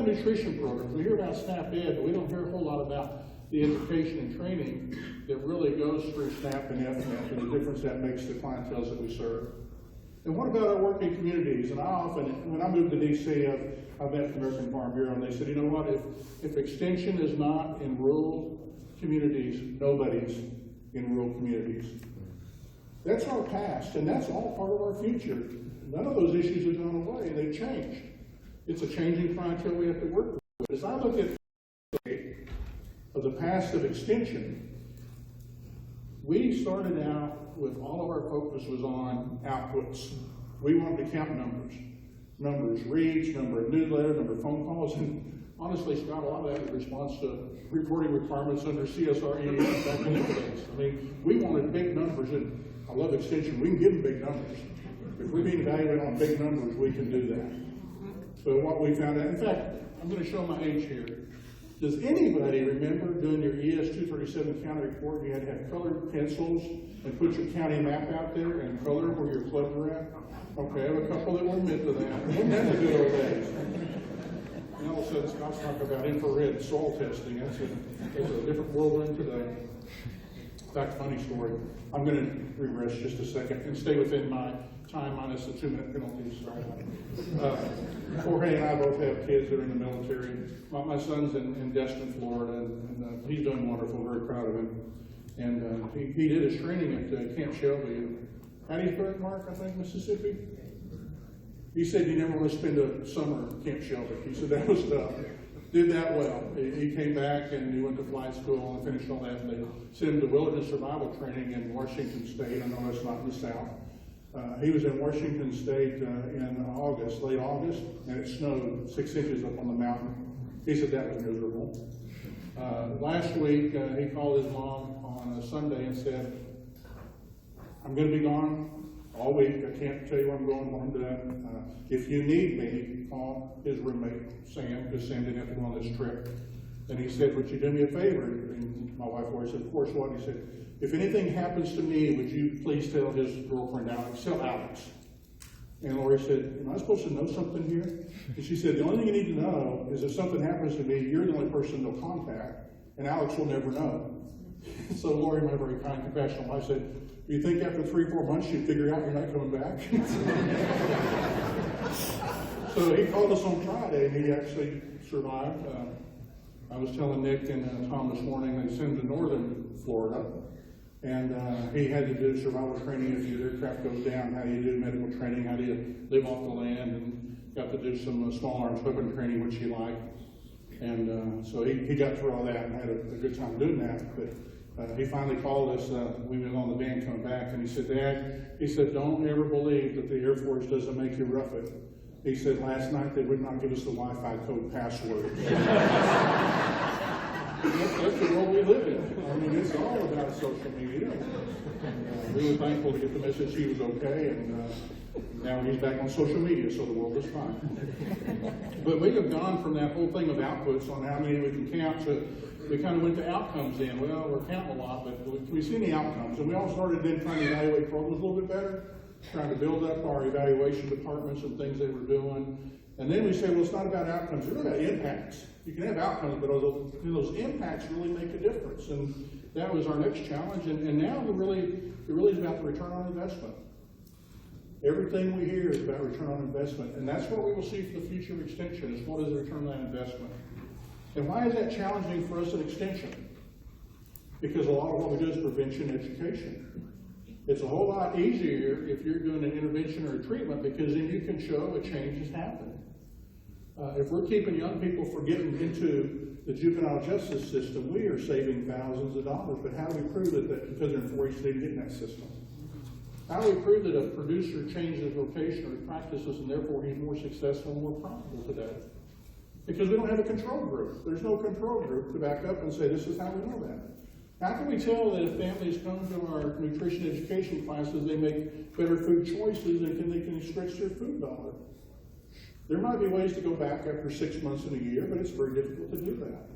about nutrition programs. We hear about SNAP Ed, but we don't hear a whole lot about the education and training that really goes through SNAP and FNAP and the difference that makes to the clientele that we serve. And what about our working communities? And I often, when I moved to DC, I met the American Farm Bureau, and they said, you know what, if extension is not in rural communities, nobody's in rural communities. That's our past, and that's all part of our future. None of those issues have gone away, and they've changed. It's a changing clientele we have to work with. As I look at the past of extension, we started out with all of our focus was on outputs. We wanted to count numbers reached, number of newsletters, number of phone calls, and honestly, Scott, a lot of that was response to reporting requirements under SR-PLN back in those days. I mean, we wanted big numbers, and I love extension. We can give them big numbers. If we're being evaluated on big numbers, we can do that. So what we found out, in fact, I'm going to show my age here. Does anybody remember doing your ES 237 county report? You had to have colored pencils and put your county map out there and color where your clubs were at? Okay, I have a couple that will admit to that. Wasn't that the good old days? And all of a sudden, Scott's talking about infrared soil testing. That's a different world we're in today. In fact, funny story. I'm going to regress just a second and stay within my time minus the 2-minute penalty. Sorry. Jorge and I both have kids that are in the military. My son's in Destin, Florida, and he's done wonderful. Very proud of him. And he did his training at Camp Shelby in Hattiesburg, Mark, I think, Mississippi. He said you never want to spend a summer at Camp Shelby. He said that was tough. Did that well. He came back and he went to flight school and finished all that. And they sent him to wilderness survival training in Washington State. I know that's not in the South. He was in Washington State in August, late August, and it snowed 6 inches up on the mountain. He said that was miserable. Last week, he called his mom on a Sunday and said, I'm going to be gone all week. I can't tell you where I'm going, what I'm doing. If you need me, call his roommate, Sam, because Sam didn't have to go on this trip. And he said, would you do me a favor? And my wife always said, of course, what? He said, if anything happens to me, would you please tell his girlfriend, Alex, tell Alex. And Lori said, am I supposed to know something here? And she said, the only thing you need to know is if something happens to me, you're the only person they'll contact, and Alex will never know. So Lori, my very kind, compassionate wife, said, do you think after 3 or 4 months you'd figure out you're not coming back? So he called us on Friday, and he actually survived. I was telling Nick and Tom this morning, they sent him to northern Florida, and he had to do survival training if your aircraft goes down, how do you do medical training, how do you live off the land, and got to do some small arms weapon training, which he liked. And so he got through all that and had a good time doing that. But he finally called us, we was on the van coming back, and he said, Dad, he said, don't ever believe that the Air Force doesn't make you rough it. He said, last night they would not give us the Wi-Fi code password. That's the world we live in. I mean, it's all about social media. We were thankful to get the message he was okay, and now he's back on social media, so the world is fine. But we have gone from that whole thing of outputs on how many we can count to, we kind of went to outcomes then. Well, we're counting a lot, but we see any outcomes. And we all started then trying to evaluate programs a little bit better, trying to build up our evaluation departments and things they were doing. And then we say, well, it's not about outcomes, it's really about impacts. You can have outcomes, but those impacts really make a difference. And that was our next challenge. And now it really is about the return on investment. Everything we hear is about return on investment. And that's what we will see for the future of extension, is what is the return on that investment. And why is that challenging for us at extension? Because a lot of what we do is prevention education. It's a whole lot easier if you're doing an intervention or a treatment, because then you can show a change has happened. If we're keeping young people from getting into the juvenile justice system, we are saving thousands of dollars. But how do we prove that because they're in 4-H they didn't get in that system? How do we prove that a producer changes his vocation or his practices and therefore he's more successful and more profitable today? Because we don't have a control group. There's no control group to back up and say, this is how we know that. How can we tell that if families come to our nutrition education classes, they make better food choices and they can stretch their food dollar? There might be ways to go back after 6 months and a year, but it's very difficult to do that.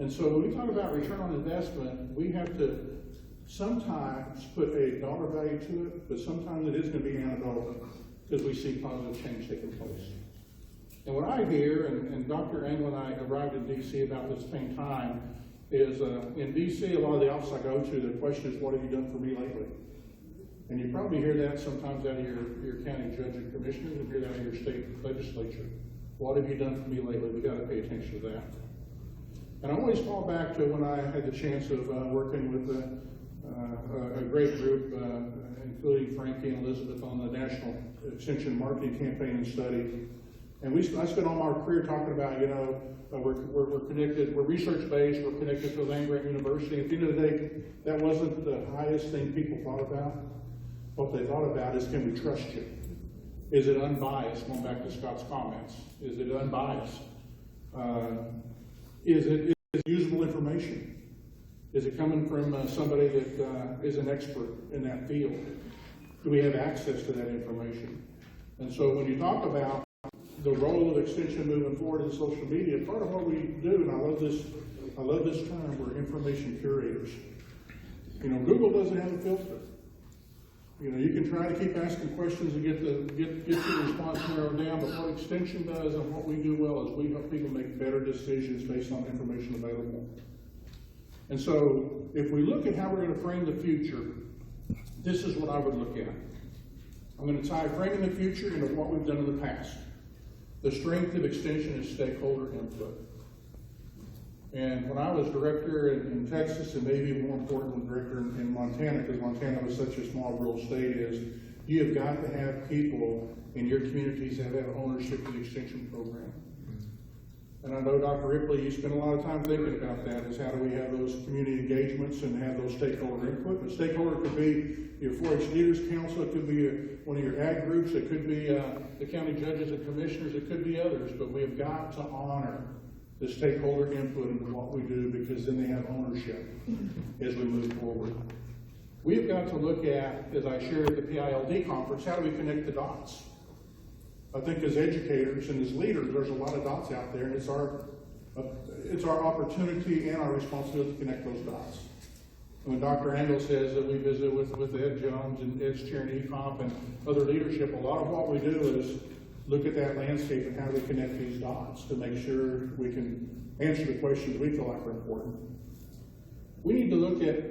And so when we talk about return on investment, we have to sometimes put a dollar value to it, but sometimes it is going to be anecdotal because we see positive change taking place. And what I hear, and Dr. Engel and I arrived in DC about this same time, is in DC, a lot of the offices I go to, the question is, what have you done for me lately? And you probably hear that sometimes out of your county judge and commissioners, and hear that out of your state legislature. What have you done for me lately? We got to pay attention to that. And I always fall back to when I had the chance of working with a great group, including Frankie and Elizabeth, on the National Extension Marketing Campaign and Study. And I spent all my career talking about, we're connected, we're research-based, we're connected to land-grant university. At the end of the day, that wasn't the highest thing people thought about. What they thought about is, can we trust you? Is it unbiased? Going back to Scott's comments. Is it unbiased? Is it usable information? Is it coming from somebody that is an expert in that field? Do we have access to that information? And so when you talk about the role of extension moving forward in social media, part of what we do, and I love this term, we're information curators. Google doesn't have a filter. You can try to keep asking questions and get your response narrowed down, but what extension does and what we do well is we help people make better decisions based on information available. And so if we look at how we're going to frame the future, this is what I would look at. I'm going to tie framing the future into what we've done in the past. The strength of extension is stakeholder input. And when I was director in Texas, and maybe more importantly, director in Montana, because Montana was such a small rural state, is you have got to have people in your communities that have ownership of the extension program. And I know, Dr. Ripley, you spend a lot of time thinking about that, is how do we have those community engagements and have those stakeholder input. But stakeholder could be your 4-H Leaders Council, it could be one of your ag groups, it could be the county judges and commissioners, it could be others, but we have got to honor the stakeholder input into what we do, because then they have ownership as we move forward. We've got to look at, as I shared at the PILD conference, how do we connect the dots? I think as educators and as leaders, there's a lot of dots out there, and it's our opportunity and our responsibility to connect those dots. When Dr. Engel says that we visit with Ed Jones and Ed's chair in ECOMP and other leadership, a lot of what we do is look at that landscape and how we connect these dots to make sure we can answer the questions we feel like are important. We need to look at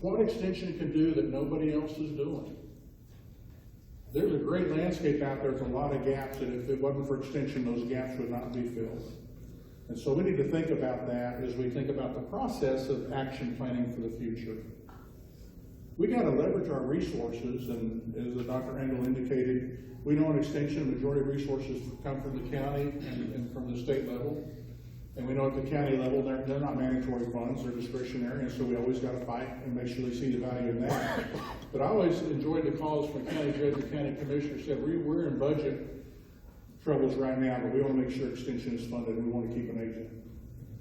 what extension can do that nobody else is doing. There's a great landscape out there with a lot of gaps, and if it wasn't for extension, those gaps would not be filled. And so we need to think about that as we think about the process of action planning for the future. We got to leverage our resources, and as Dr. Engel indicated, we know in extension, the majority of resources come from the county and from the state level. And we know at the county level, they're not mandatory funds, they're discretionary, and so we always got to fight and make sure they see the value in that. But I always enjoyed the calls from county judge and county commissioner said, we're in budget troubles right now, but we want to make sure extension is funded and we want to keep an agent.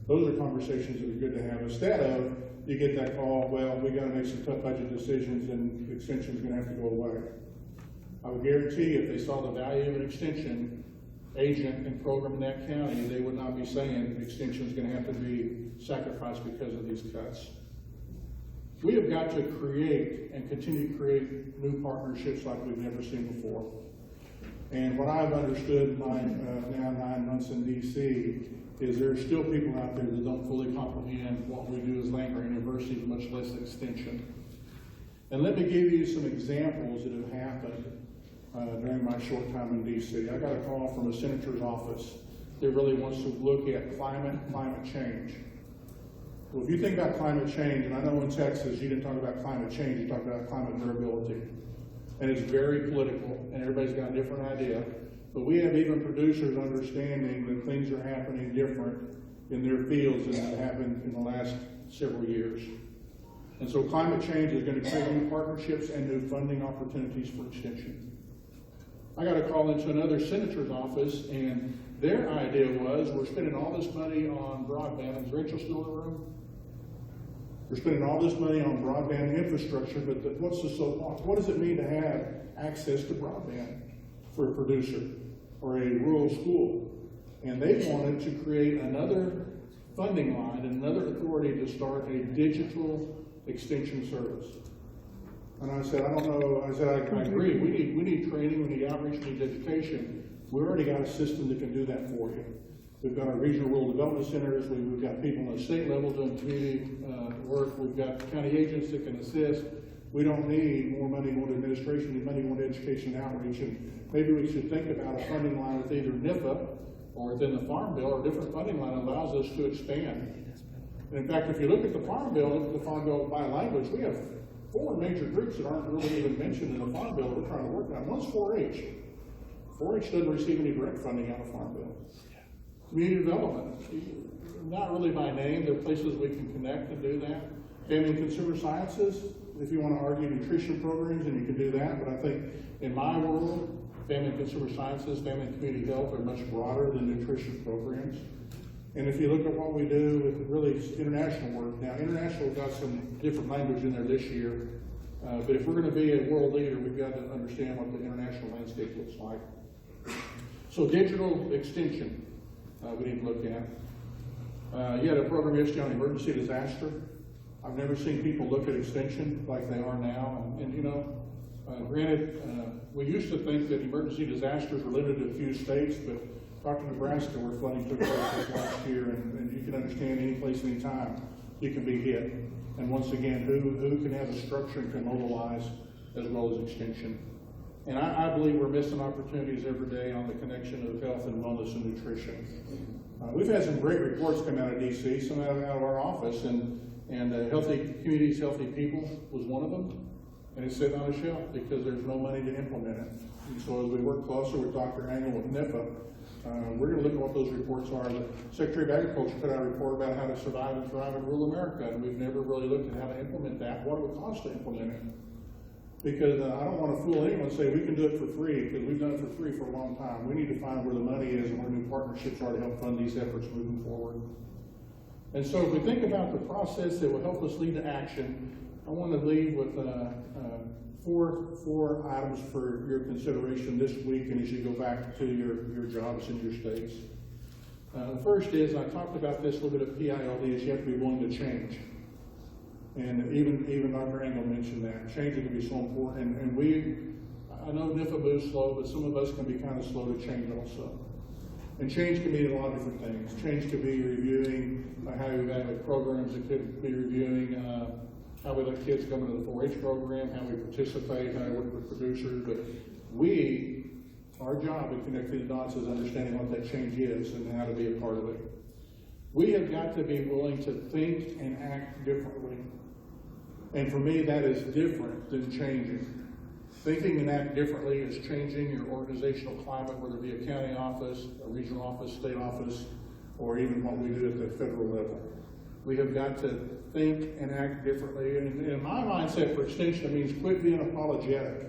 Those are conversations that are good to have. Instead of, you get that call, well, we got to make some tough budget decisions and extension is going to have to go away. I would guarantee if they saw the value of an extension agent and program in that county, they would not be saying extension is going to have to be sacrificed because of these cuts. We have got to create and continue to create new partnerships like we've never seen before. And what I've understood in my now 9 months in DC is there are still people out there that don't fully comprehend what we do as land-grant universities, much less extension. And let me give you some examples that have happened during my short time in DC. I got a call from a senator's office that really wants to look at climate change. Well, if you think about climate change, and I know in Texas you didn't talk about climate change, you talked about climate durability. And it's very political, and everybody's got a different idea. But we have even producers understanding that things are happening different in their fields than have happened in the last several years. And so climate change is going to create new partnerships and new funding opportunities for extension. I got a call into another senator's office, and their idea was, we're spending all this money on broadband. Is Rachel still in the room? We're spending all this money on broadband infrastructure, but what's the so what? What does it mean to have access to broadband for a producer or a rural school? And they wanted to create another funding line and another authority to start a digital extension service. And I said, I don't know. I said, I agree. We need training, we need outreach, we need education. We already got a system that can do that for you. We've got our regional rural development centers. We've got people on the state level doing community work. We've got county agents that can assist. We don't need more money going to administration. We need money going to education and outreach. And maybe we should think about a funding line with either NIFA or within the Farm Bill, or a different funding line that allows us to expand. And in fact, if you look at the Farm Bill by language, we have 4 major groups that aren't really even mentioned in the Farm Bill that we're trying to work on. One's 4-H. 4-H doesn't receive any direct funding out of Farm Bill. Community development, not really by name. There are places we can connect and do that. Family and consumer sciences, if you want to argue nutrition programs, then you can do that. But I think in my world, family and consumer sciences, family and community health are much broader than nutrition programs. And if you look at what we do with really international work, now international got some different language in there this year, but if we're going to be a world leader, we've got to understand what the international landscape looks like. So digital extension, we need to look at. You had a program yesterday on emergency disaster. I've never seen people look at extension like they are now. And you know, granted, we used to think that emergency disasters were limited to a few states, but talk to Nebraska where flooding took place last year, and you can understand any place, any time you can be hit. And once again, who can have the structure and can mobilize as well as extension. And I believe we're missing opportunities every day on the connection of health and wellness and nutrition. We've had some great reports come out of DC, some out of our office, and Healthy Communities, Healthy People was one of them. And it's sitting on a shelf because there's no money to implement it. And so as we work closer with Dr. Engel with NIFA, we're going to look at what those reports are. The Secretary of Agriculture put out a report about how to survive and thrive in rural America, and we've never really looked at how to implement that. What it would cost to implement it? Because I don't want to fool anyone and say we can do it for free, because we've done it for free for a long time. We need to find where the money is and where new partnerships are to help fund these efforts moving forward. And so if we think about the process that will help us lead to action, I want to leave with four items for your consideration this week and as you go back to your jobs in your states. The first is, I talked about this a little bit at PILD, is you have to be willing to change. And even Dr. Engel mentioned that. Changing can be so important. And I know NIFA moves slow, but some of us can be kind of slow to change also. And change can mean a lot of different things. Change could be reviewing how you evaluate programs. It could be reviewing how we let kids come into the 4-H program, how we participate, how we work with producers. But our job in connecting the dots is understanding what that change is and how to be a part of it. We have got to be willing to think and act differently. And for me, that is different than changing. Thinking and act differently is changing your organizational climate, whether it be a county office, a regional office, state office, or even what we do at the federal level. We have got to think and act differently. And my mindset for extension means quit being apologetic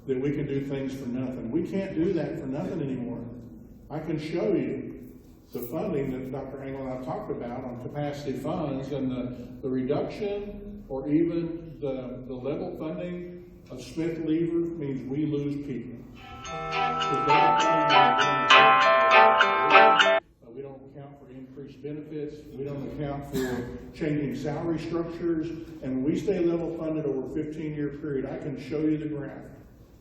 that we can do things for nothing. We can't do that for nothing anymore. I can show you the funding that Dr. Engel and I talked about on capacity funds, and the reduction or even the level funding of Smith-Lever means we lose people. We don't account for increased benefits. We don't account for changing salary structures. And when we stay level funded over a 15-year period, I can show you the graph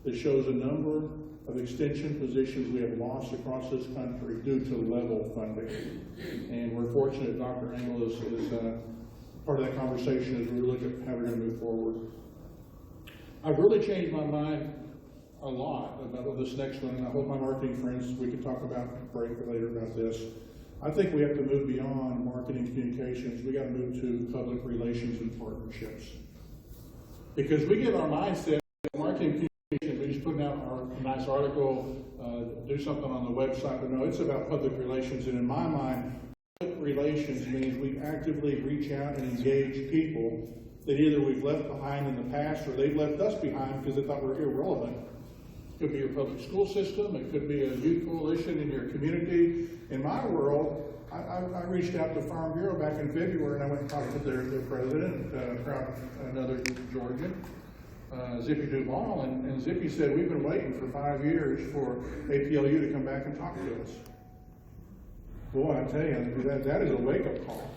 that shows a number of extension positions we have lost across this country due to level funding. And we're fortunate Dr. Engel is part of that conversation as we look at how we're going to move forward. I've really changed my mind a lot about this next one, and I hope my marketing friends, we can talk about break later about this. I think we have to move beyond marketing communications. We got to move to public relations and partnerships. Because we get our mindset, marketing communications, we just put out a nice article, do something on the website, but no, it's about public relations. And in my mind, public relations means we actively reach out and engage people that either we've left behind in the past or they've left us behind because they thought we're irrelevant. It could be your public school system. It could be a youth coalition in your community. In my world, I reached out to Farm Bureau back in February, and I went and talked to their president, another Georgian, Zippy Duval, and Zippy said, we've been waiting for 5 years for APLU to come back and talk to us. Boy, I tell you, that is a wake-up call.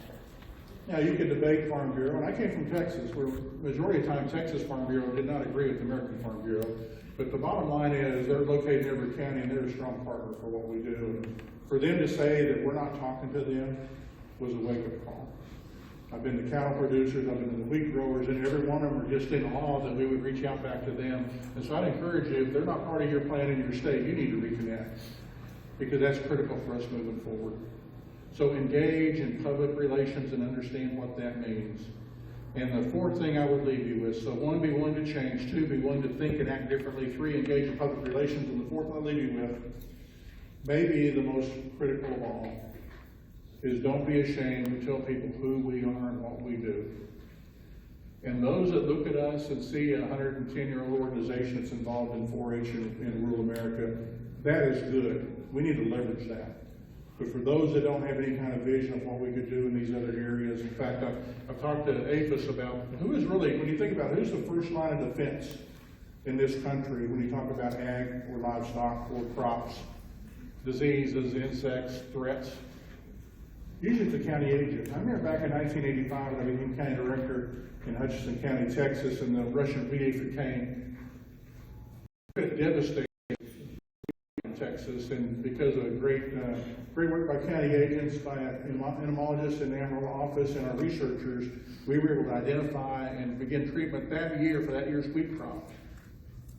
Now, you could debate Farm Bureau, and I came from Texas, where majority of the time Texas Farm Bureau did not agree with the American Farm Bureau. But the bottom line is they're located in every county and they're a strong partner for what we do. And for them to say that we're not talking to them was a wake-up call. I've been to cattle producers, I've been to the wheat growers, and every one of them are just in awe that we would reach out back to them. And so I'd encourage you, if they're not part of your plan in your state, you need to reconnect, because that's critical for us moving forward. So engage in public relations and understand what that means. And the fourth thing I would leave you with, so one, be willing to change. Two, be willing to think and act differently. Three, engage in public relations. And the fourth one I'll leave you with, maybe the most critical of all, is don't be ashamed to tell people who we are and what we do. And those that look at us and see a 110-year-old organization that's involved in 4-H in rural America, that is good. We need to leverage that. But for those that don't have any kind of vision of what we could do in these other areas, in fact, I've talked to APHIS about who is really, when you think about who's the first line of defense in this country, when you talk about ag or livestock or crops, diseases, insects, threats, usually it's the county agent. I remember back in 1985 when I became county director in Hutchinson County, Texas, and the Russian wheat aphid came. It devastated Texas, and because of great work by county agents, by entomologists in the Amarillo office, and our researchers, we were able to identify and begin treatment that year for that year's wheat crop.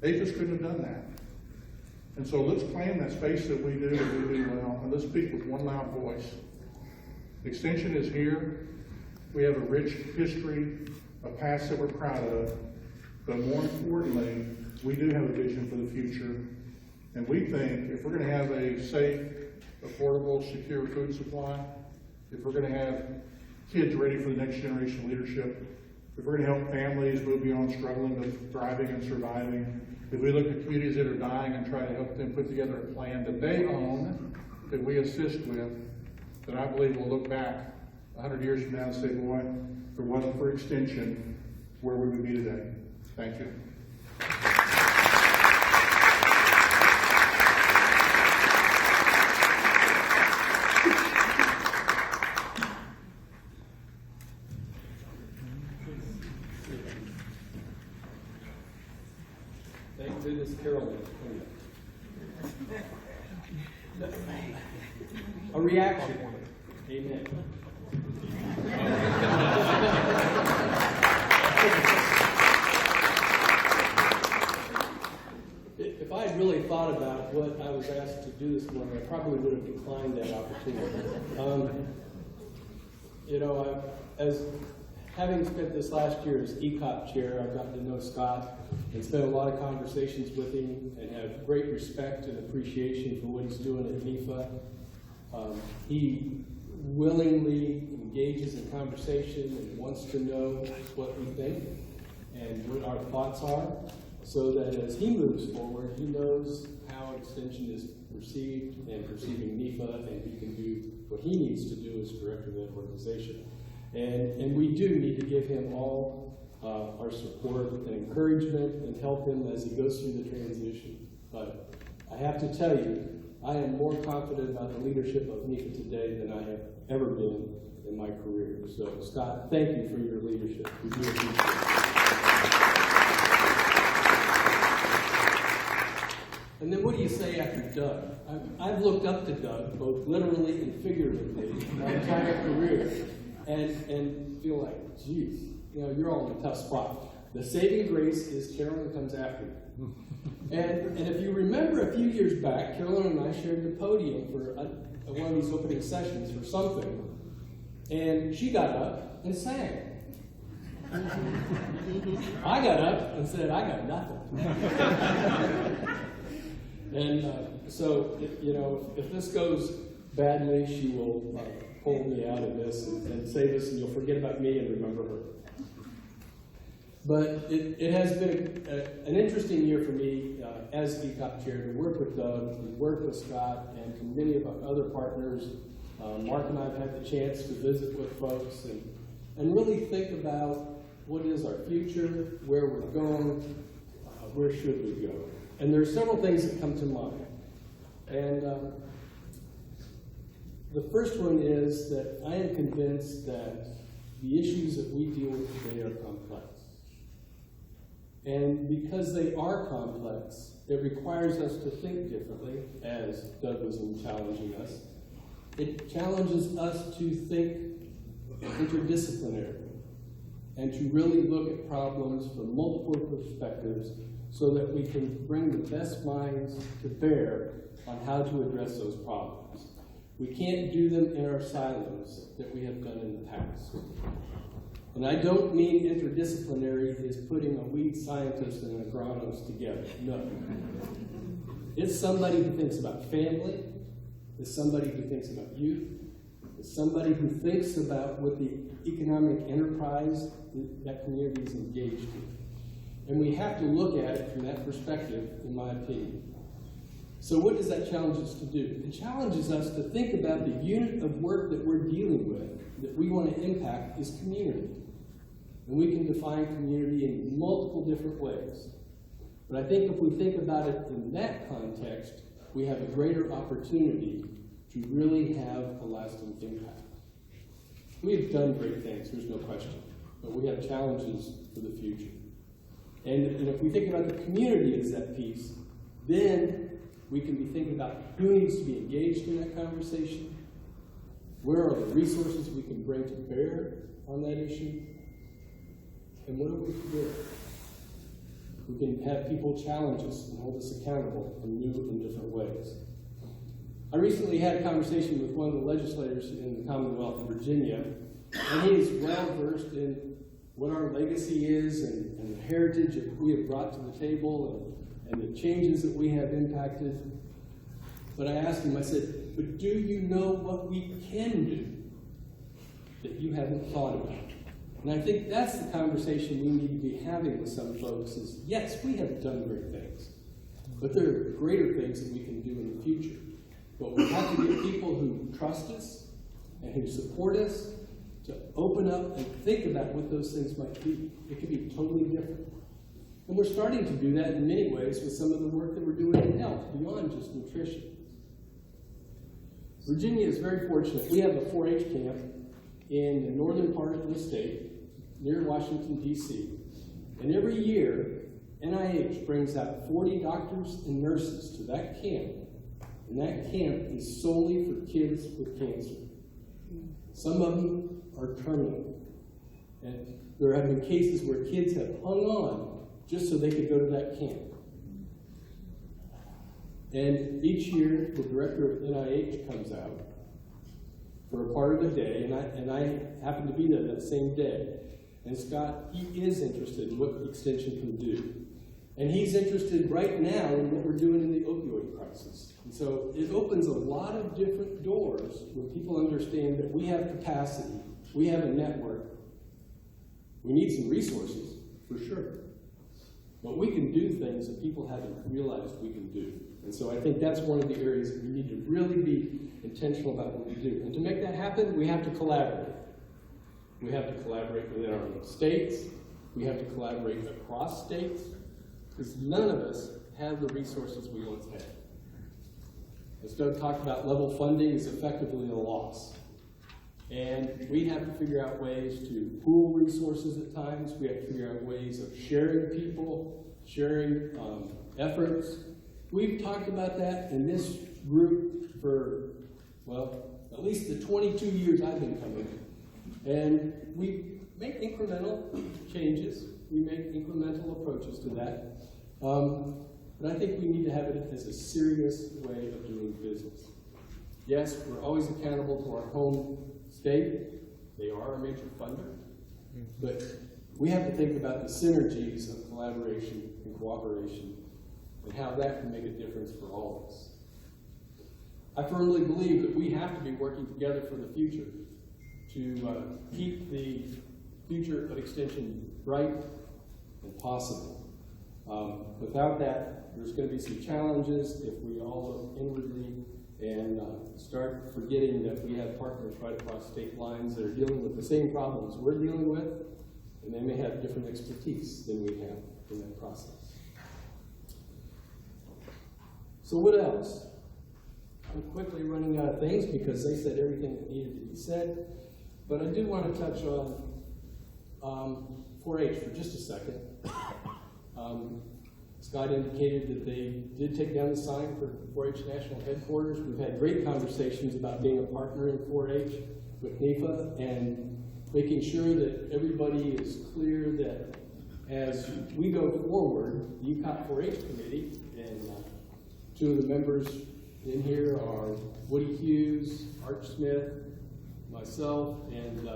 They just couldn't have done that. And so let's claim that space that we do and we do well, and let's speak with one loud voice. Extension is here. We have a rich history, a past that we're proud of, but more importantly, we do have a vision for the future. And we think if we're going to have a safe, affordable, secure food supply, if we're going to have kids ready for the next generation of leadership, if we're going to help families move beyond struggling to thriving and surviving, if we look at communities that are dying and try to help them put together a plan that they own, that we assist with, then I believe we'll look back 100 years from now and say, boy, if it wasn't for Extension, where would we be today? Thank you. Thank goodness Carolyn. A reaction. Amen. If I had really thought about what I was asked to do this morning, I probably would have declined that opportunity. As having spent this last year as ECOP chair, I've gotten to know Scott and spent a lot of conversations with him and have great respect and appreciation for what he's doing at NEFA. He willingly engages in conversation and wants to know what we think and what our thoughts are, so that as he moves forward, he knows how Extension is perceived and perceiving NEFA, and he can do what he needs to do as director of that organization. And we do need to give him all our support and encouragement and help him as he goes through the transition. But I have to tell you, I am more confident about the leadership of NEFA today than I have ever been in my career. So, Scott, thank you for your leadership. We do appreciate it. And then what do you say after Doug? I've looked up to Doug, both literally and figuratively, my entire career, and feel like, geez, you're all in a tough spot. The saving grace is Carolyn comes after you. And if you remember a few years back, Carolyn and I shared the podium for one of these opening sessions for something, and she got up and sang. I got up and said, I got nothing. And so, if this goes badly, she will pull me out of this and say this, and you'll forget about me and remember her. But it has been an interesting year for me as ECOP chair to work with Doug, to work with Scott, and many of our other partners. Mark and I have had the chance to visit with folks and really think about what is our future, where we're going, where should we go. And there are several things that come to mind. And the first one is that I am convinced that the issues that we deal with today are complex. And because they are complex, it requires us to think differently, as Doug was challenging us. It challenges us to think interdisciplinarily and to really look at problems from multiple perspectives so that we can bring the best minds to bear on how to address those problems. We can't do them in our silos that we have done in the past. And I don't mean interdisciplinary is putting a weed scientist and an agronomist together. No. It's somebody who thinks about family. It's somebody who thinks about youth. It's somebody who thinks about what the economic enterprise that community is engaged in. And we have to look at it from that perspective, in my opinion. So what does that challenge us to do? It challenges us to think about the unit of work that we're dealing with, that we want to impact, is community. And we can define community in multiple different ways. But I think if we think about it in that context, we have a greater opportunity to really have a lasting impact. We have done great things, there's no question, but we have challenges for the future. And if we think about the community as that piece, then we can be thinking about who needs to be engaged in that conversation, where are the resources we can bring to bear on that issue, and what are we to do? We can have people challenge us and hold us accountable in new and different ways. I recently had a conversation with one of the legislators in the Commonwealth of Virginia, and he is well versed in what our legacy is and the heritage that we have brought to the table and the changes that we have impacted. But I asked him, I said, but do you know what we can do that you haven't thought about? And I think that's the conversation we need to be having with some folks is, yes, we have done great things, but there are greater things that we can do in the future. But we have to get people who trust us and who support us to open up and think about what those things might be. It could be totally different. And we're starting to do that in many ways with some of the work that we're doing in health, beyond just nutrition. Virginia is very fortunate. We have a 4-H camp in the northern part of the state, near Washington, D.C. And every year, NIH brings out 40 doctors and nurses to that camp. And that camp is solely for kids with cancer. Some of them are terminal. And there have been cases where kids have hung on just so they could go to that camp. And each year, the director of NIH comes out for a part of the day, and I happen to be there that same day. And Scott, he is interested in what Extension can do. And he's interested right now in what we're doing in the opioid crisis. And so it opens a lot of different doors when people understand that we have capacity, we have a network. We need some resources, for sure. But we can do things that people haven't realized we can do. And so I think that's one of the areas that we need to really be intentional about what we do. And to make that happen, we have to collaborate. We have to collaborate within our own states. We have to collaborate across states, because none of us have the resources we once had. As Doug talked about, level funding is effectively a loss. And we have to figure out ways to pool resources at times. We have to figure out ways of sharing people, sharing efforts. We've talked about that in this group for, well, at least the 22 years I've been coming. And we make incremental changes. We make incremental approaches to that. But I think we need to have it as a serious way of doing business. Yes, we're always accountable to our home state. They are a major funder. But we have to think about the synergies of collaboration and cooperation and how that can make a difference for all of us. I firmly believe that we have to be working together for the future to keep the future of Extension bright and possible. Without that, there's going to be some challenges if we all look inwardly and start forgetting that we have partners right across state lines that are dealing with the same problems we're dealing with, and they may have different expertise than we have in that process. So what else? I'm quickly running out of things because they said everything that needed to be said, but I do want to touch on 4-H for just a second. Scott indicated that they did take down the sign for 4-H National Headquarters. We've had great conversations about being a partner in 4-H with NEFA and making sure that everybody is clear that as we go forward, the UCOP 4-H committee, and two of the members in here are Woody Hughes, Art Smith, myself, and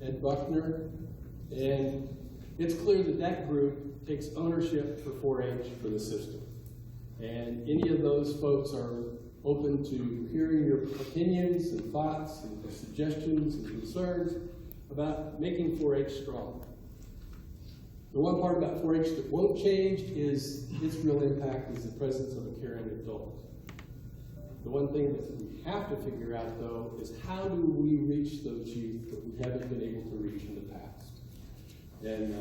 Ed Buckner. And it's clear that that group takes ownership for 4-H for the system. And any of those folks are open to hearing your opinions and thoughts and suggestions and concerns about making 4-H strong. The one part about 4-H that won't change is its real impact is the presence of a caring adult. The one thing that we have to figure out, though, is how do we reach those youth that we haven't been able to reach in the past? And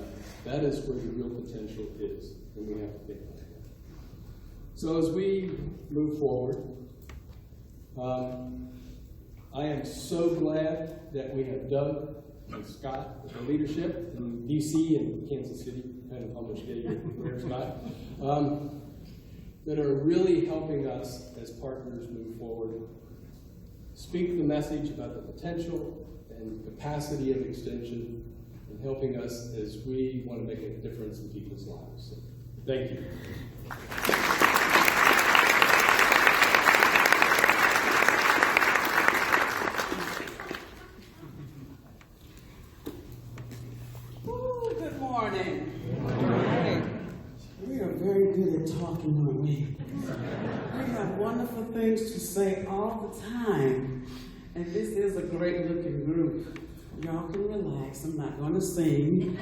that is where the real potential is, and we have to think about that. So as we move forward, I am so glad that we have Doug and Scott with the leadership in DC and Kansas City, depending on how much day you're there, Scott, that are really helping us as partners move forward, speak the message about the potential and capacity of extension, and helping us as we want to make a difference in people's lives. So, thank you. Good morning. We are very good at talking, aren't we? We have wonderful things to say all the time. And this is a great looking group. Y'all can relax, I'm not going to sing.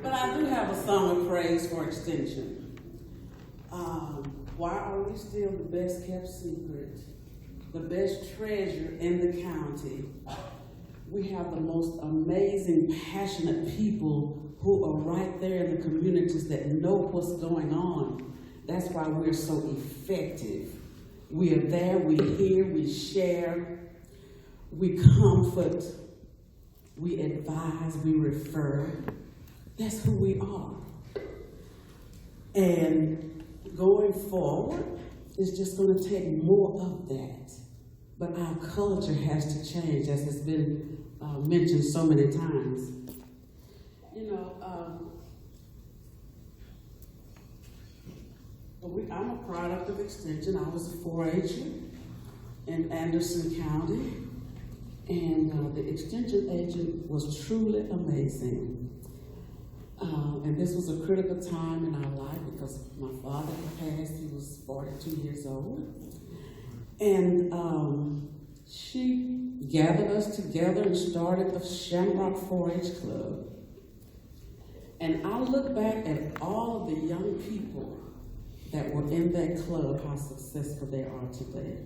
But I do have a song of praise for Extension. Why are we still the best kept secret? The best treasure in the county? We have the most amazing, passionate people who are right there in the communities that know what's going on. That's why we're so effective. We are there, we hear, we share, we comfort, we advise, we refer. That's who we are. And going forward, it's just going to take more of that. But our culture has to change, as has been mentioned so many times. You know, I'm a product of Extension. I was a 4-H'er in Anderson County, and the Extension agent was truly amazing. And this was a critical time in our life because my father had passed. He was 42 years old. And she gathered us together and started the Shamrock 4-H Club. And I look back at all of the young people that were in that club, how successful they are today.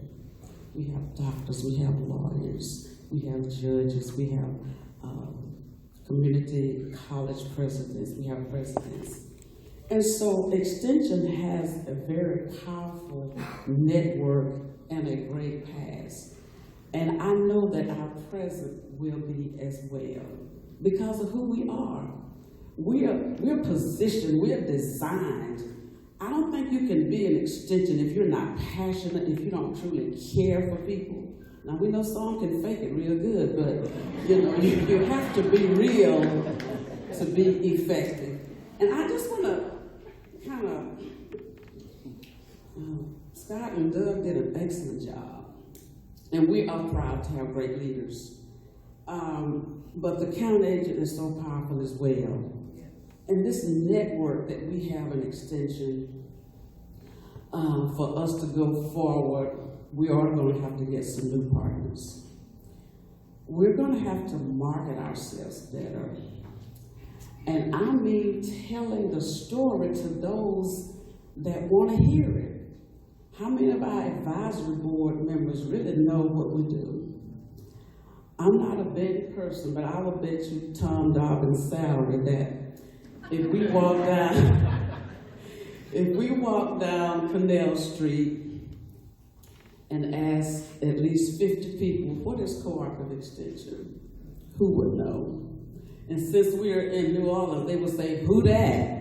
We have doctors, we have lawyers, we have judges, we have community college presidents, we have presidents. And so Extension has a very powerful network and a great past. And I know that our present will be as well because of who we are. We're positioned, we're designed. I don't think you can be an Extension if you're not passionate, if you don't truly care for people. Now, we know some can fake it real good, but you know, you have to be real to be effective. And I just want to kind of, Scott and Doug did an excellent job. And we are proud to have great leaders. But the county agent is so powerful as well. And this network that we have in Extension, for us to go forward, we are going to have to get some new partners. We're going to have to market ourselves better. And I mean telling the story to those that want to hear it. How many of our advisory board members really know what we do? I'm not a betting person, but I will bet you Tom Dobbins' salary that if we walk down Canal Street and ask at least 50 people, what is cooperative extension? Who would know? And since we're in New Orleans, they would say, "Who dat?"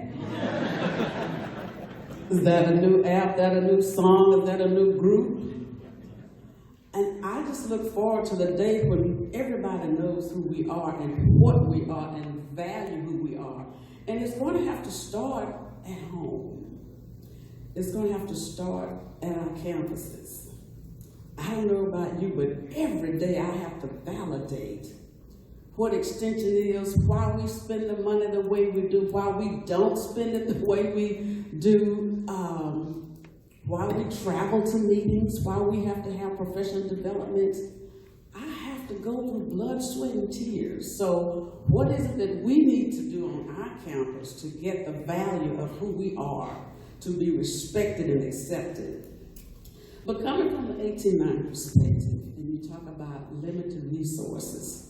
Is that a new app? That a new song? Is that a new group? And I just look forward to the day when everybody knows who we are and what we are and value who we are. And it's going to have to start at home. It's going to have to start at our campuses. I don't know about you, but every day I have to validate what extension is, why we spend the money the way we do, why we don't spend it the way we do, why we travel to meetings, why we have to have professional development. I have to go through blood, sweat, and tears. So what is it that we need to do on our campus to get the value of who we are, to be respected and accepted? But coming from the 1890 perspective, and you talk about limited resources,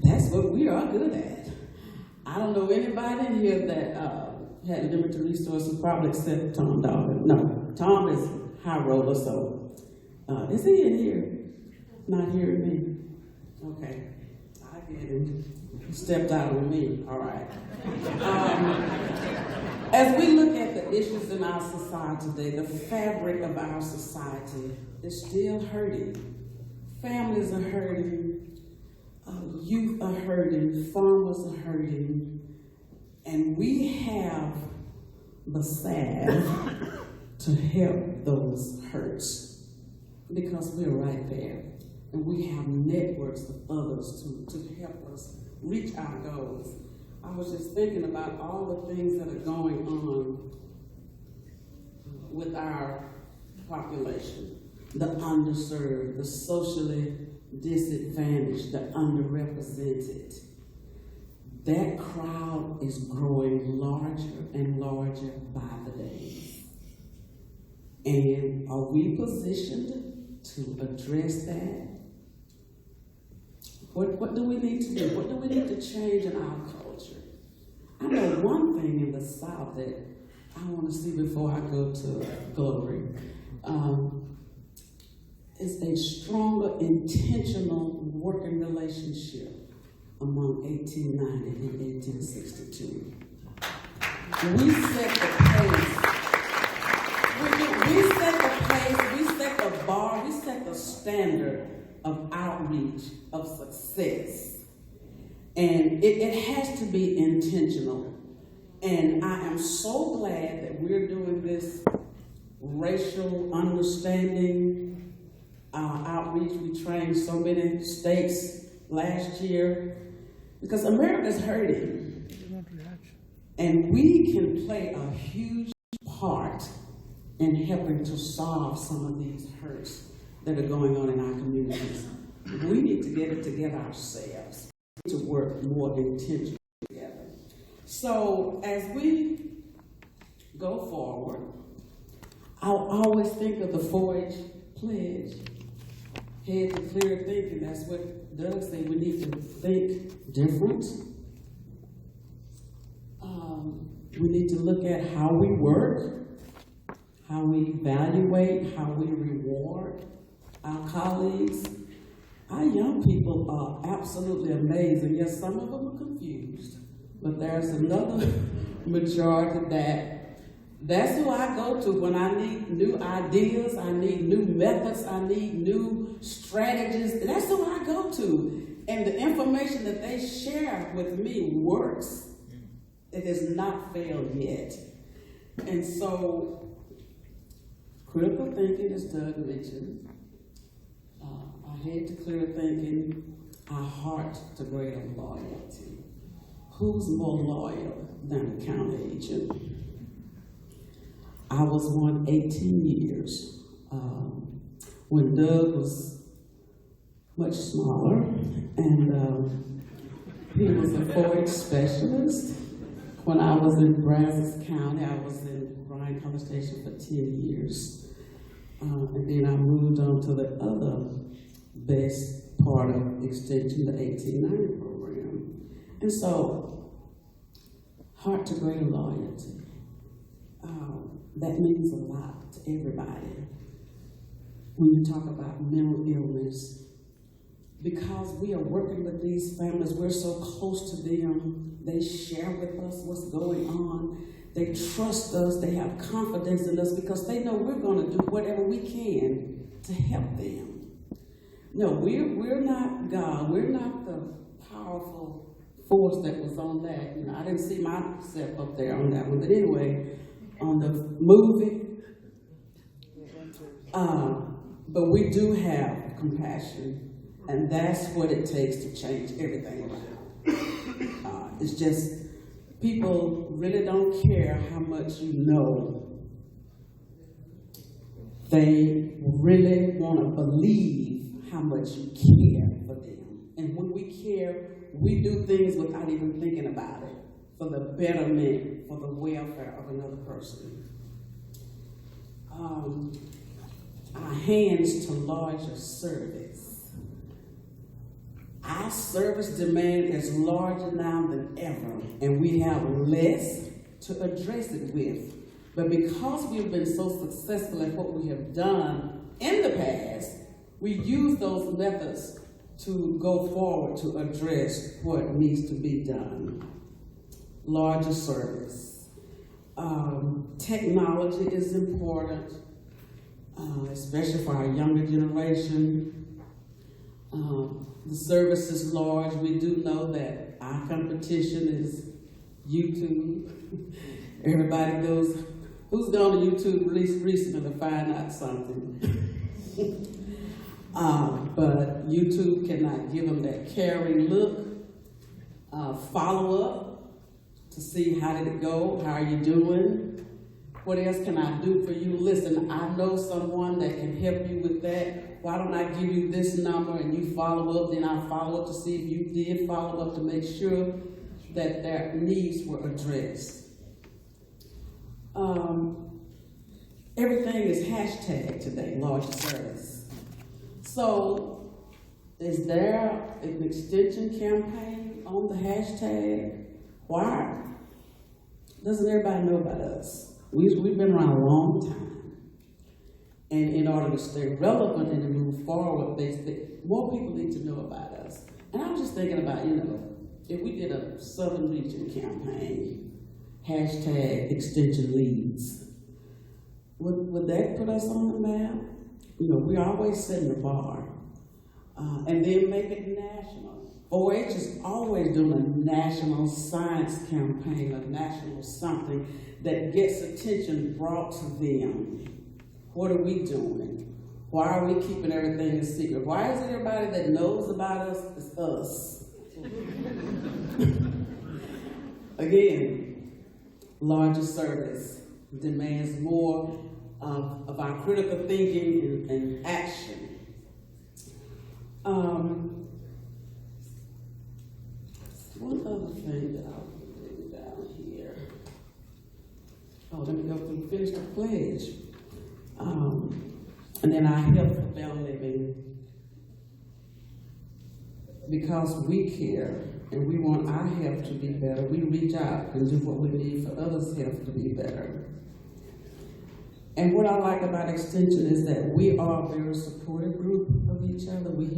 that's what we are good at. I don't know anybody in here that had limited resources, probably except Tom Dawson. No, Tom is high roller, so is he in here? Not hearing me? Okay, I get him. He stepped out on me, all right. As we look at the issues in our society today, the fabric of our society is still hurting. Families are hurting, youth are hurting, farmers are hurting, and we have the salve to help those hurts because we're right there. And we have networks of others to help us reach our goals. I was just thinking about all the things that are going on with our population. The underserved, the socially disadvantaged, the underrepresented. That crowd is growing larger and larger by the day. And are we positioned to address that? What do we need to do? What do we need to change in our culture? I know one thing in the South that I want to see before I go to Glory. Is a stronger, intentional working relationship among 1890 and 1862. We set the pace. We set the pace, we set the bar, we set the standard of outreach, of success. And it has to be intentional. And I am so glad that we're doing this racial understanding outreach. We trained so many states last year because America's hurting. And we can play a huge part in helping to solve some of these hurts that are going on in our communities. We need to get it together ourselves, to work more intentionally together. So as we go forward, I'll always think of the 4-H pledge. Head to clear thinking. That's what Doug said. We need to think different. We need to look at how we work, how we evaluate, how we reward our colleagues. Our young people are absolutely amazing. Yes, some of them are confused, but there's another majority that's who I go to when I need new ideas, I need new methods, I need new strategies. That's who I go to. And the information that they share with me works. It has not failed yet. And so, critical thinking, as Doug mentioned, our head to clear thinking, our heart to greater loyalty. Who's more loyal than a county agent? I was one 18 years when Doug was much smaller, and he was a 4-H specialist. When I was in Brazos County, I was in Bryan College Station for 10 years. And then I moved on to the other best part of Extension, the 1890 program. And so, heart to greater loyalty. That means a lot to everybody. When you talk about mental illness, because we are working with these families, we're so close to them, they share with us what's going on, they trust us, they have confidence in us because they know we're going to do whatever we can to help them. No, we're not God, we're not the powerful force that was on that. You know, I didn't see myself up there on that one, but anyway, on the movie, but we do have compassion. And that's what it takes to change everything around. It's just, people really don't care how much you know. They really want to believe how much you care for them. And when we care, we do things without even thinking about it, for the betterment, for the welfare of another person. Our hands to larger service. Our service demand is larger now than ever, and we have less to address it with. But because we've been so successful at what we have done in the past, we use those methods to go forward to address what needs to be done. Larger service. Technology is important, especially for our younger generation. The service is large. We do know that our competition is YouTube. Everybody goes, who's gone to YouTube recently to find out something? But YouTube cannot give them that caring look, follow up to see how did it go, how are you doing, what else can I do for you? Listen, I know someone that can help you with that. Why don't I give you this number and you follow up, then I'll follow up to see if you did follow up to make sure that their needs were addressed. Everything is hashtag today, larger service. So, is there an extension campaign on the hashtag? Why? Doesn't everybody know about us? We've been around a long time. And in order to stay relevant and to move forward, more people need to know about us. And I was just thinking about, if we did a Southern Region campaign, hashtag extension leads, would that put us on the map? We always setting the bar. And then make it national. 4-H is always doing a national science campaign, a national something that gets attention brought to them. What are we doing? Why are we keeping everything a secret? Why is it everybody that knows about us is us? Again, larger service demands more of our critical thinking and action. One other thing that I'll put down here. Let me go through, finish the pledge. And then our health for them living. Because we care and we want our health to be better, we reach out and do what we need for others' health to be better. And what I like about Extension is that we are a very supportive group of each other. We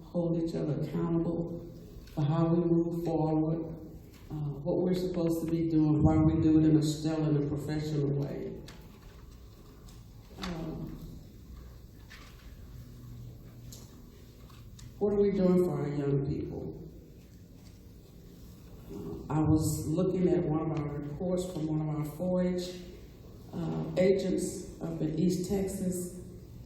hold each other accountable for how we move forward, what we're supposed to be doing, why we do it in a stellar and a professional way. What are we doing for our young people? I was looking at one of our reports from one of our 4-H agents up in East Texas.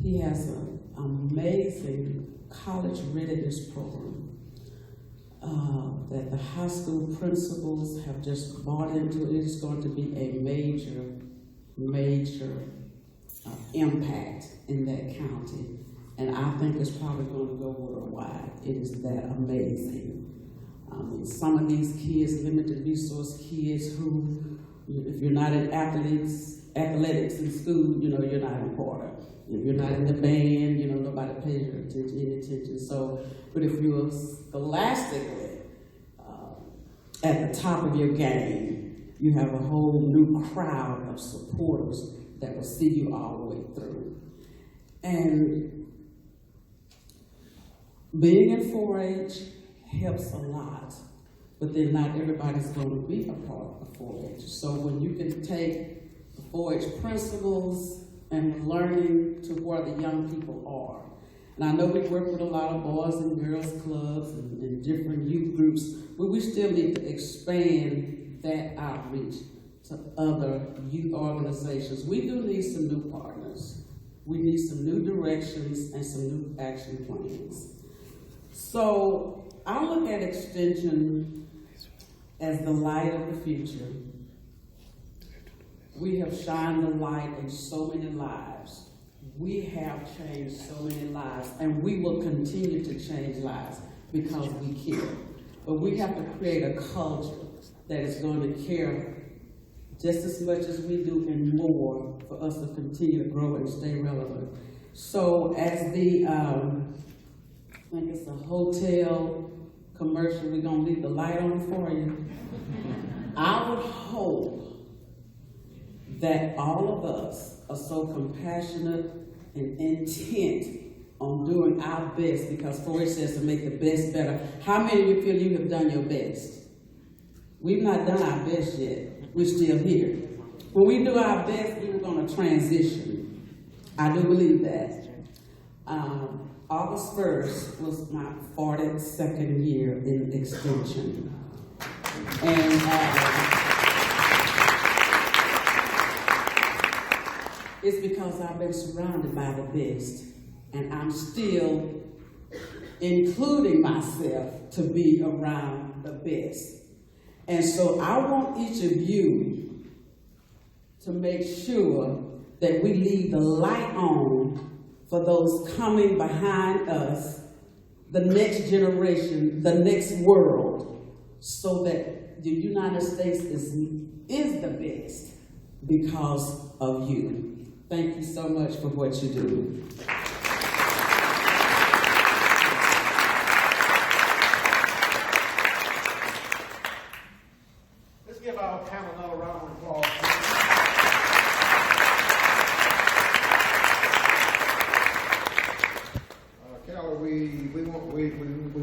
He has an amazing college readiness program that the high school principals have just bought into. It is going to be a major impact in that county. And I think it's probably going to go worldwide. It is that amazing. Some of these kids, limited resource kids who, if you're not in athletics in school, you're not important. If you're not in the band, nobody pays your any attention. So, but if you're scholastically at the top of your game, you have a whole new crowd of supporters that will see you all the way through. And Being in 4-H helps a lot, but then not everybody's going to be a part of 4-H. So when you can take the 4-H principles and learning to where the young people are. And I know we work with a lot of boys and girls clubs and different youth groups, but we still need to expand that outreach to other youth organizations. We do need some new partners. We need some new directions and some new action plans. So I look at Extension as the light of the future. We have shined the light in so many lives. We have changed so many lives, and we will continue to change lives because we care. But we have to create a culture that is going to care just as much as we do and more for us to continue to grow and stay relevant. So as the, I think it's a hotel commercial, we're gonna leave the light on for you. I would hope that all of us are so compassionate and intent on doing our best, because 4-H says to make the best better. How many of you feel you have done your best? We've not done our best yet. We're still here. When we do our best, we were going to transition. I do believe that. August 1st was my 42nd year in Extension. And it's because I've been surrounded by the best. And I'm still including myself to be around the best. And so I want each of you to make sure that we leave the light on for those coming behind us, the next generation, the next world, so that the United States is the best because of you. Thank you so much for what you do. Let's give our panel another round of applause. Kelly, we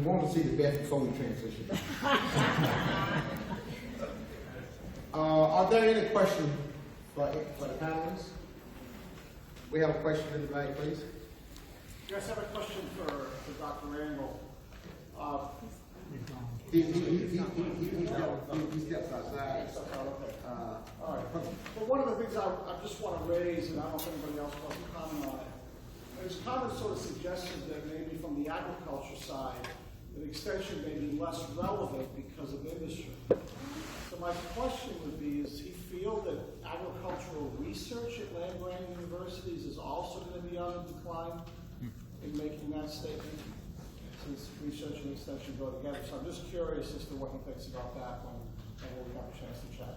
want to see the best before we transition. Are there any questions for the panelists? We have a question in the back, please. Yes, I have a question for Dr. Randall. He steps outside. Okay. All right. But one of the things I just want to raise, and I don't know if anybody else wants to comment on it, there's common sort of suggestions that maybe from the agriculture side, that extension may be less relevant because of industry. So my question would be, does he feel that agricultural research at land-grant universities is also going to be on the decline in making that statement, since research and extension go together? So I'm just curious as to what he thinks about that when we have a chance to chat.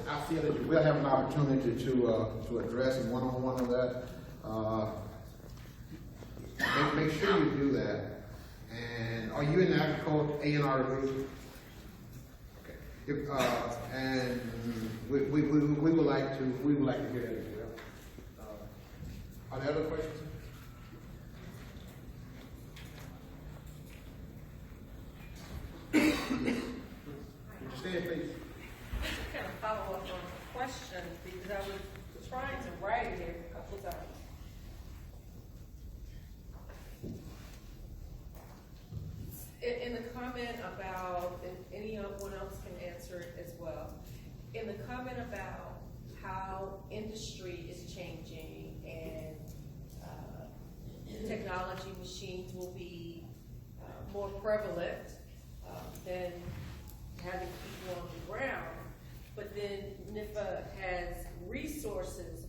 I feel that we'll have an opportunity to address him one-on-one on that. Make sure you do that. And are you in the agriculture A&R group? Okay. And we would like to hear that as well. Are there other questions? Stand, please. Kind of follow up on the question, because I was trying to write it here a couple times. In the comment about, and anyone else can answer it as well, in the comment about how industry is changing and technology machines will be more prevalent than having people on the ground, but then NIFA has resources.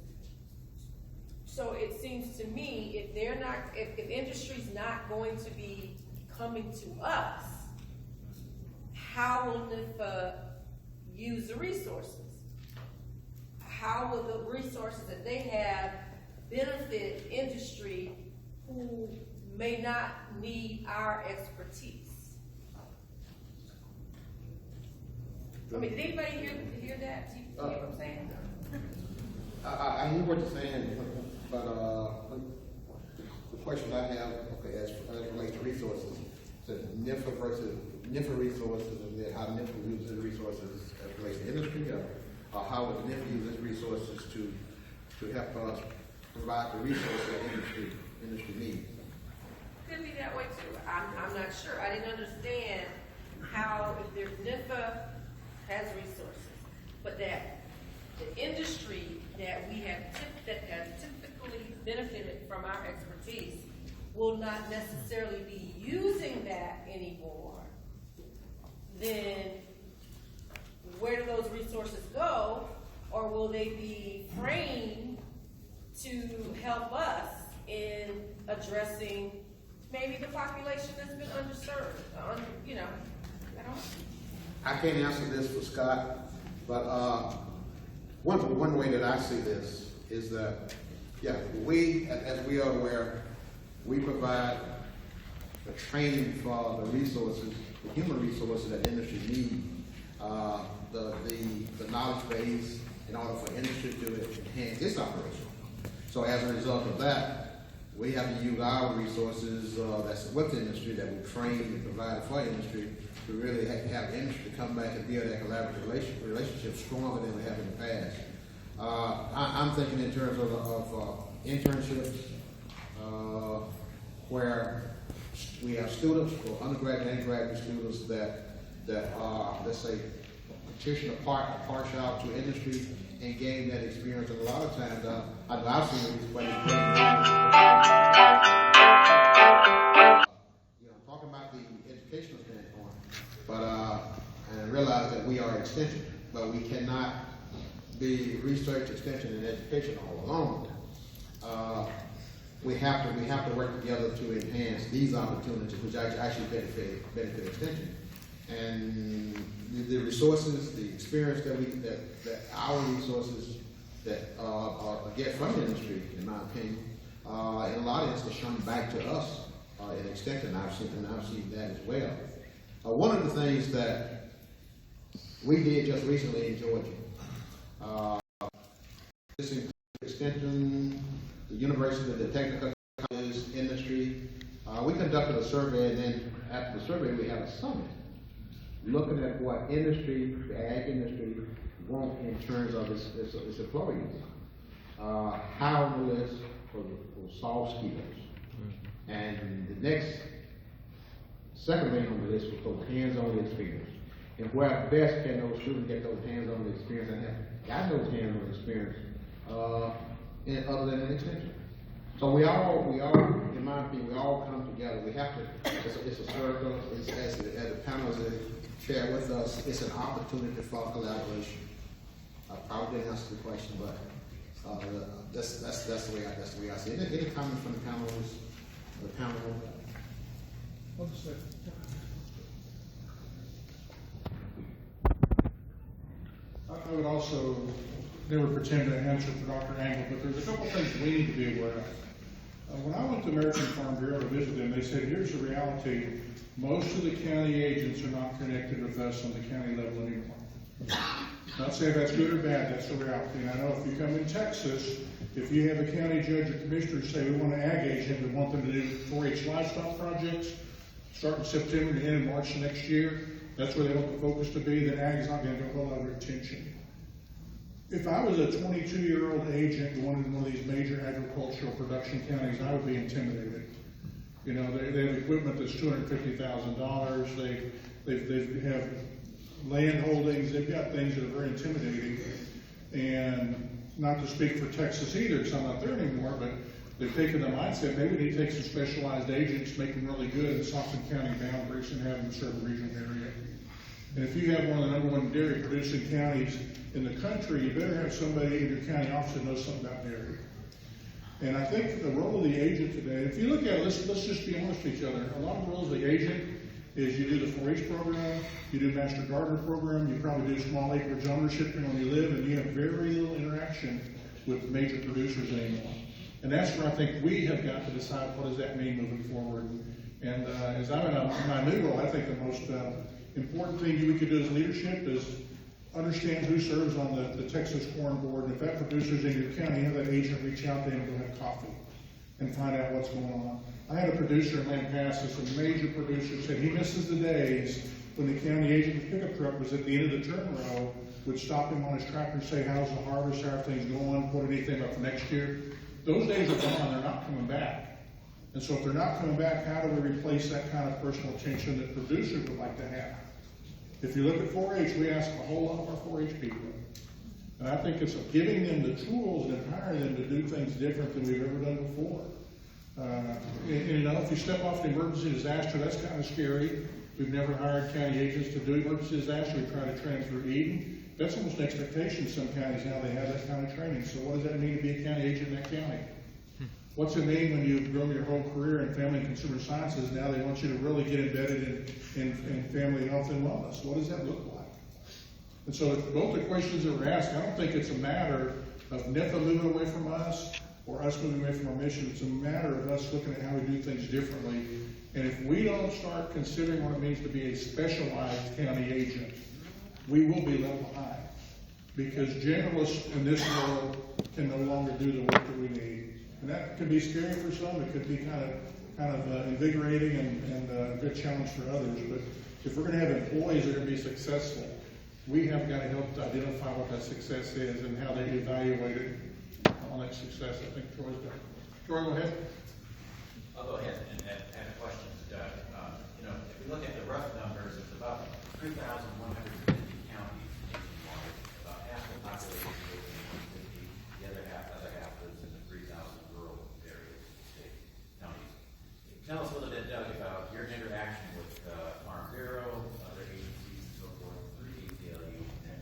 So it seems to me, if industry's not going to be coming to us, how will NIFA use the resources? How will the resources that they have benefit industry who may not need our expertise? I mean, did anybody hear that? Do you hear what I'm saying? I hear what you're saying, but the questions I have, okay, as it relates to resources, so NIFA versus NIFA resources, and then how NIFA uses resources as it relates to industry, or how would NIFA use its resources to help us provide the resources that industry needs? Could be that way too. I'm not sure. I didn't understand how, if there's NIFA has resources, but that the industry that that has typically benefited from our expertise will not necessarily be using that anymore, then where do those resources go? Or will they be framed to help us in addressing maybe the population that's been underserved? You know, I don't. I can't answer this for Scott, but one way that I see this is that, yeah, we, as we are aware, we provide the training for the resources, the human resources that industry needs, the knowledge base in order for industry to enhance its operation. So as a result of that, we have to use our resources that's with the industry that we train and provide for industry to really have industry come back and build that collaborative relationship stronger than we have in the past. I'm thinking in terms of internships, where we have students, or undergraduate and graduate students that are, let's say, petition a partial out to industry and gain that experience. And a lot of times, I've seen these places. Talking about the educational standpoint, but and realize that we are extension, but we cannot be research, extension, and education all alone. We have to work together to enhance these opportunities, which actually benefit extension. And the resources, the experience that our resources that get from the industry, in my opinion, in a lot of instances come back to us in extension. I've seen that as well. One of the things that we did just recently in Georgia, this includes extension, the university, the technical colleges, industry. We conducted a survey, and then after the survey, we had a summit looking at what industry, the ag industry, want in terms of its employees. High on the list for soft skills. And the next, second thing on the list was those hands-on experience. And where best can those students get those hands-on experience and have got those hands-on experience other than an extension. So we all, in my opinion, we all come together. We have to, it's a circle, as the panel has shared with us, it's an opportunity for collaboration. I probably didn't answer the question, but that's the way I see it. Any comments from the panel? One second. I would also never pretend to answer for Dr. Angle, but there's a couple things we need to be aware of. When I went to American Farm Bureau to visit them, they said, here's the reality. Most of the county agents are not connected with us on the county level anymore. Not saying that's good or bad, that's the reality. And I know if you come in Texas, if you have a county judge or commissioner say, we want an ag agent, we want them to do 4-H livestock projects, starting September to end in March next year, that's where they want the focus to be, then ag is not going to get a whole lot of attention. If I was a 22-year-old agent going into one of these major agricultural production counties, I would be intimidated. You know, they have equipment that's $250,000. They have land holdings. They've got things that are very intimidating. And not to speak for Texas either, because I'm not there anymore, but they've taken the mindset, maybe we need to take some specialized agents, make them really good and soften county boundaries and have them serve the regional area. And if you have one of the #1 dairy producing counties in the country, you better have somebody in your county office that knows something about dairy. And I think the role of the agent today, if you look at it, let's just be honest with each other. A lot of the roles of the agent is you do the 4-H program, you do Master Gardener program, you probably do small acreage ownership where you live, and you have very little interaction with major producers anymore. And that's where I think we have got to decide what does that mean moving forward. And as I'm in my new role, I think the most important thing we could do as leadership is understand who serves on the Texas Corn Board, and if that producer's in your county, have that agent reach out to him and go have coffee. and find out what's going on. I had a producer in Lampasas, a major producer, said he misses the days when the county agent pickup truck was at the end of the turn row, would stop him on his tractor and say, how's the harvest, how are things going, what anything up for next year? Those days are gone, they're not coming back. And so if they're not coming back, how do we replace that kind of personal attention that producers would like to have? If you look at 4-H, we ask a whole lot of our 4-H people. And I think it's giving them the tools and empowering them to do things different than we've ever done before. You know, if you step off the emergency disaster, that's kind of scary. We've never hired county agents to do emergency disaster. We try to transfer Eden. That's almost an expectation in some counties now. They have that kind of training. So what does that mean to be a county agent in that county? What's it mean when you've grown your whole career in family and consumer sciences? Now they want you to really get embedded in family health and wellness. What does that look like? And so both the questions that were asked, I don't think it's a matter of NIFA moving away from us or us moving away from our mission. It's a matter of us looking at how we do things differently. And if we don't start considering what it means to be a specialized county agent, we will be left behind. Because generalists in this world can no longer do the work that we need. And that could be scary for some. It could be kind of invigorating and a good challenge for others. But if we're going to have employees that are going to be successful, we have got to help to identify what that success is and how they evaluate it on that success. I think Troy's done. Troy, go ahead. I'll go ahead and add a question to Doug. You know, if we look at the rough numbers, it's about 3,150